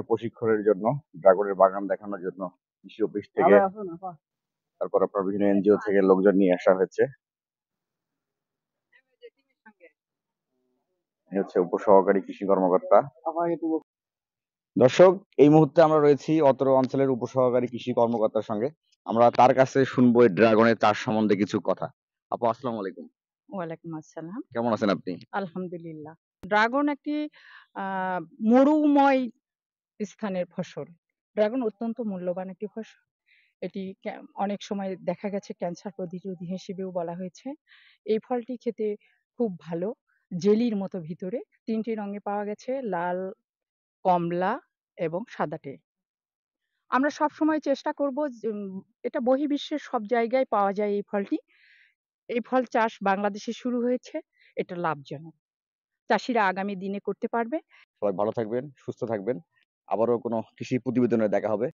প্রশিক্ষণের জন্য, ড্রাগনের বাগান দেখানোর জন্য কৃষি অফিস থেকে, তারপর আপনার বিভিন্ন এনজিও থেকে লোকজন নিয়ে আসা হয়েছে। ইনি হচ্ছে উপসহকারী কৃষি কর্মকর্তা। দর্শক, এই মুহূর্তে আমরা রয়েছি অত্র অঞ্চলের উপসহকারী কৃষি কর্মকর্তার সঙ্গে। আমরা তার কাছে শুনবো এই ড্রাগনের চাষ সম্বন্ধে কিছু কথা। আপু, আসসালামু আলাইকুম। ওয়ালাইকুম আসসালাম। কেমন আছেন আপনি? আলহামদুলিল্লাহ। ড্রাগন একটি আ মরুময় স্থানের ফসল। ড্রাগন অত্যন্ত মূল্যবান একটি ফসল। এটি অনেক সময় দেখা গেছে ক্যান্সার প্রতিরোধী হিসেবেও বলা হয়েছে। এই ফলটি খেতে খুব ভালো। জেলির মতো ভিতরে ৩ টি রঙে পাওয়া গেছে লাল, কমলা এবং সাদাটে। আমরা সবসময় চেষ্টা করব এটা বহির্বিশ্বের সব জায়গায় পাওয়া যায় এই ফলটি। এই ফল চাষ বাংলাদেশে শুরু হয়েছে। এটা লাভজনক। চাষীরা আগামী দিনে করতে পারবে। সবাই ভালো থাকবেন, সুস্থ থাকবেন। আবারও কোনো কৃষি প্রতিবেদনে দেখা হবে।